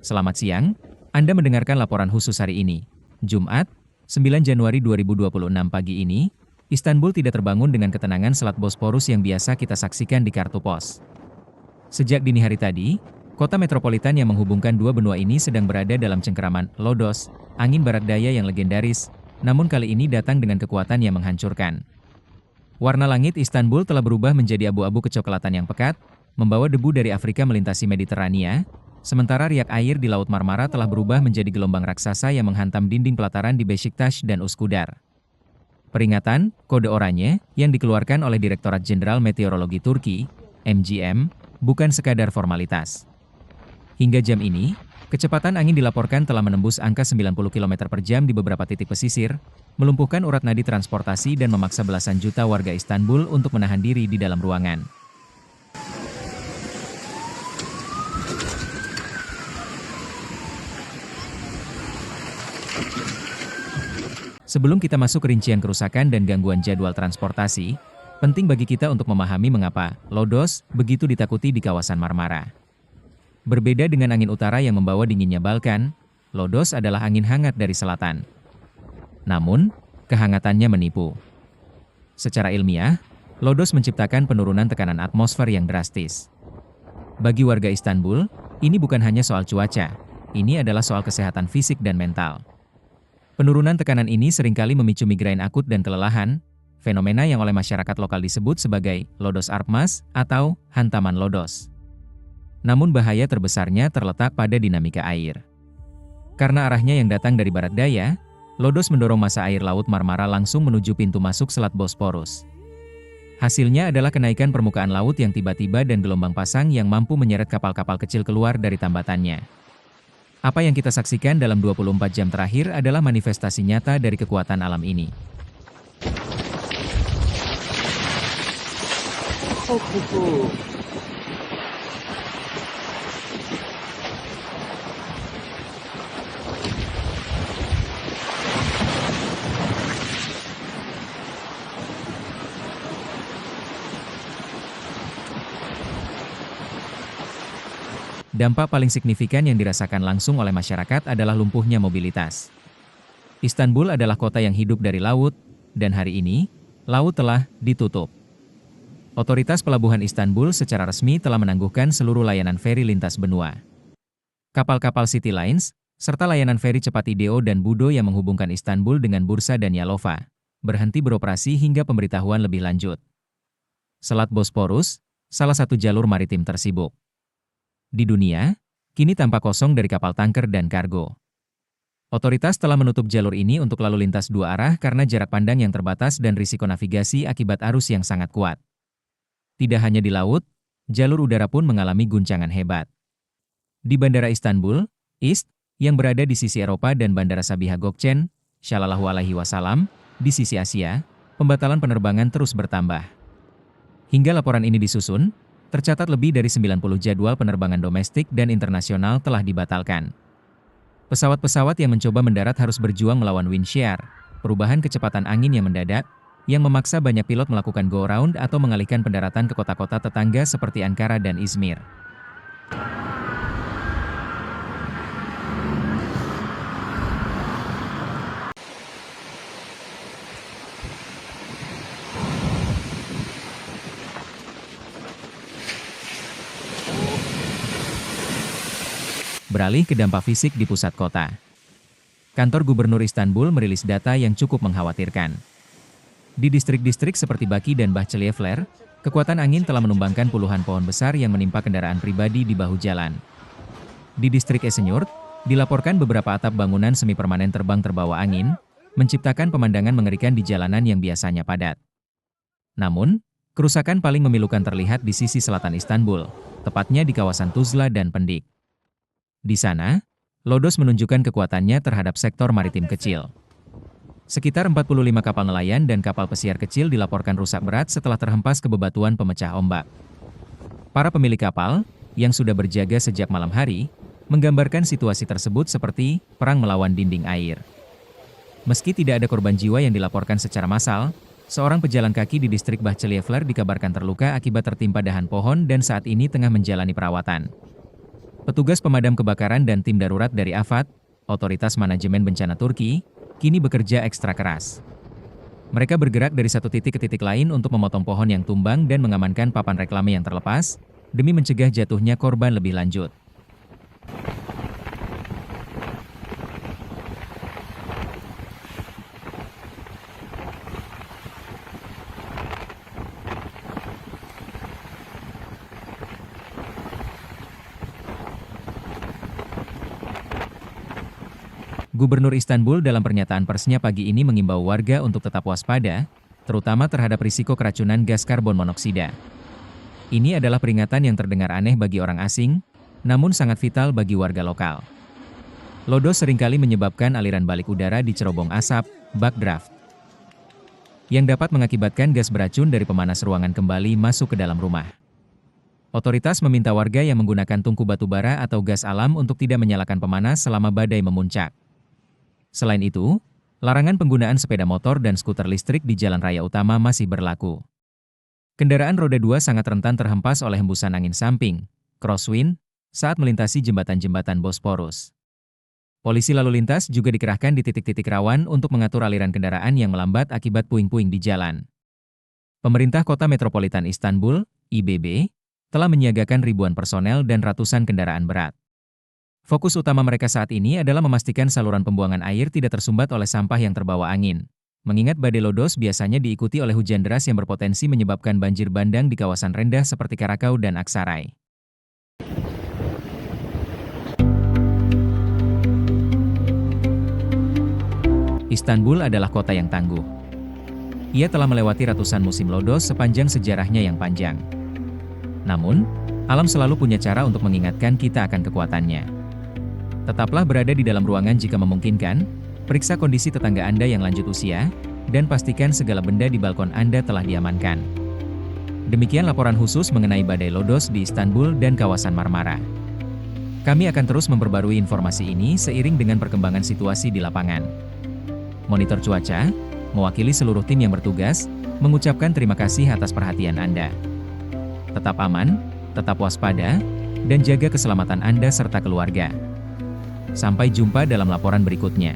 Selamat siang, Anda mendengarkan laporan khusus hari ini, Jumat, 9 Januari 2026 pagi ini, Istanbul tidak terbangun dengan ketenangan Selat Bosporus yang biasa kita saksikan di kartu pos. Sejak dini hari tadi, kota metropolitan yang menghubungkan dua benua ini sedang berada dalam cengkeraman lodos, angin barat daya yang legendaris, namun kali ini datang dengan kekuatan yang menghancurkan. Warna langit Istanbul telah berubah menjadi abu-abu kecoklatan yang pekat, membawa debu dari Afrika melintasi Mediterania, sementara riak air di Laut Marmara telah berubah menjadi gelombang raksasa yang menghantam dinding pelataran di Beşiktaş dan Üsküdar. Peringatan, kode oranye, yang dikeluarkan oleh Direktorat Jenderal Meteorologi Turki, MGM, bukan sekadar formalitas. Hingga jam ini, kecepatan angin dilaporkan telah menembus angka 90 km per jam di beberapa titik pesisir, melumpuhkan urat nadi transportasi dan memaksa belasan juta warga Istanbul untuk menahan diri di dalam ruangan. Sebelum kita masuk ke rincian kerusakan dan gangguan jadwal transportasi, penting bagi kita untuk memahami mengapa lodos begitu ditakuti di kawasan Marmara. Berbeda dengan angin utara yang membawa dinginnya Balkan, lodos adalah angin hangat dari selatan. Namun, kehangatannya menipu. Secara ilmiah, lodos menciptakan penurunan tekanan atmosfer yang drastis. Bagi warga Istanbul, ini bukan hanya soal cuaca, ini adalah soal kesehatan fisik dan mental. Penurunan tekanan ini seringkali memicu migrain akut dan kelelahan, fenomena yang oleh masyarakat lokal disebut sebagai lodos artmas atau hantaman lodos. Namun bahaya terbesarnya terletak pada dinamika air. Karena arahnya yang datang dari barat daya, lodos mendorong massa air Laut Marmara langsung menuju pintu masuk Selat Bosporus. Hasilnya adalah kenaikan permukaan laut yang tiba-tiba dan gelombang pasang yang mampu menyeret kapal-kapal kecil keluar dari tambatannya. Apa yang kita saksikan dalam 24 jam terakhir adalah manifestasi nyata dari kekuatan alam ini. Dampak paling signifikan yang dirasakan langsung oleh masyarakat adalah lumpuhnya mobilitas. Istanbul adalah kota yang hidup dari laut, dan hari ini, laut telah ditutup. Otoritas Pelabuhan Istanbul secara resmi telah menangguhkan seluruh layanan feri lintas benua. Kapal-kapal City Lines, serta layanan feri cepat Ideo dan Budo yang menghubungkan Istanbul dengan Bursa dan Yalova, berhenti beroperasi hingga pemberitahuan lebih lanjut. Selat Bosporus, salah satu jalur maritim tersibuk di dunia, kini tampak kosong dari kapal tanker dan kargo. Otoritas telah menutup jalur ini untuk lalu lintas dua arah karena jarak pandang yang terbatas dan risiko navigasi akibat arus yang sangat kuat. Tidak hanya di laut, jalur udara pun mengalami guncangan hebat. Di Bandara Istanbul, East, yang berada di sisi Eropa dan Bandara Sabiha Gökçen, Shallallahu Alaihi Wasallam, di sisi Asia, pembatalan penerbangan terus bertambah. Hingga laporan ini disusun, tercatat lebih dari 90 jadwal penerbangan domestik dan internasional telah dibatalkan. Pesawat-pesawat yang mencoba mendarat harus berjuang melawan wind shear, perubahan kecepatan angin yang mendadak, yang memaksa banyak pilot melakukan go-round atau mengalihkan pendaratan ke kota-kota tetangga seperti Ankara dan Izmir. Beralih ke dampak fisik di pusat kota. Kantor Gubernur Istanbul merilis data yang cukup mengkhawatirkan. Di distrik-distrik seperti Baki dan Bahçelievler, kekuatan angin telah menumbangkan puluhan pohon besar yang menimpa kendaraan pribadi di bahu jalan. Di distrik Esenyurt, dilaporkan beberapa atap bangunan semi permanen terbang terbawa angin, menciptakan pemandangan mengerikan di jalanan yang biasanya padat. Namun, kerusakan paling memilukan terlihat di sisi selatan Istanbul, tepatnya di kawasan Tuzla dan Pendik. Di sana, lodos menunjukkan kekuatannya terhadap sektor maritim kecil. Sekitar 45 kapal nelayan dan kapal pesiar kecil dilaporkan rusak berat setelah terhempas ke bebatuan pemecah ombak. Para pemilik kapal, yang sudah berjaga sejak malam hari, menggambarkan situasi tersebut seperti perang melawan dinding air. Meski tidak ada korban jiwa yang dilaporkan secara massal, seorang pejalan kaki di distrik Bahçelievler dikabarkan terluka akibat tertimpa dahan pohon dan saat ini tengah menjalani perawatan. Petugas pemadam kebakaran dan tim darurat dari AFAD, Otoritas Manajemen Bencana Turki, kini bekerja ekstra keras. Mereka bergerak dari satu titik ke titik lain untuk memotong pohon yang tumbang dan mengamankan papan reklame yang terlepas, demi mencegah jatuhnya korban lebih lanjut. Gubernur Istanbul dalam pernyataan persnya pagi ini mengimbau warga untuk tetap waspada, terutama terhadap risiko keracunan gas karbon monoksida. Ini adalah peringatan yang terdengar aneh bagi orang asing, namun sangat vital bagi warga lokal. Lodos seringkali menyebabkan aliran balik udara di cerobong asap, backdraft, yang dapat mengakibatkan gas beracun dari pemanas ruangan kembali masuk ke dalam rumah. Otoritas meminta warga yang menggunakan tungku batu bara atau gas alam untuk tidak menyalakan pemanas selama badai memuncak. Selain itu, larangan penggunaan sepeda motor dan skuter listrik di jalan raya utama masih berlaku. Kendaraan roda 2 sangat rentan terhempas oleh hembusan angin samping, crosswind, saat melintasi jembatan-jembatan Bosporus. Polisi lalu lintas juga dikerahkan di titik-titik rawan untuk mengatur aliran kendaraan yang melambat akibat puing-puing di jalan. Pemerintah Kota Metropolitan Istanbul, IBB, telah menyiagakan ribuan personel dan ratusan kendaraan berat. Fokus utama mereka saat ini adalah memastikan saluran pembuangan air tidak tersumbat oleh sampah yang terbawa angin. Mengingat badai Lodos biasanya diikuti oleh hujan deras yang berpotensi menyebabkan banjir bandang di kawasan rendah seperti Karakau dan Aksaray. Istanbul adalah kota yang tangguh. Ia telah melewati ratusan musim lodos sepanjang sejarahnya yang panjang. Namun, alam selalu punya cara untuk mengingatkan kita akan kekuatannya. Tetaplah berada di dalam ruangan jika memungkinkan, periksa kondisi tetangga Anda yang lanjut usia, dan pastikan segala benda di balkon Anda telah diamankan. Demikian laporan khusus mengenai badai Lodos di Istanbul dan kawasan Marmara. Kami akan terus memperbarui informasi ini seiring dengan perkembangan situasi di lapangan. Monitor Cuaca, mewakili seluruh tim yang bertugas, mengucapkan terima kasih atas perhatian Anda. Tetap aman, tetap waspada, dan jaga keselamatan Anda serta keluarga. Sampai jumpa dalam laporan berikutnya.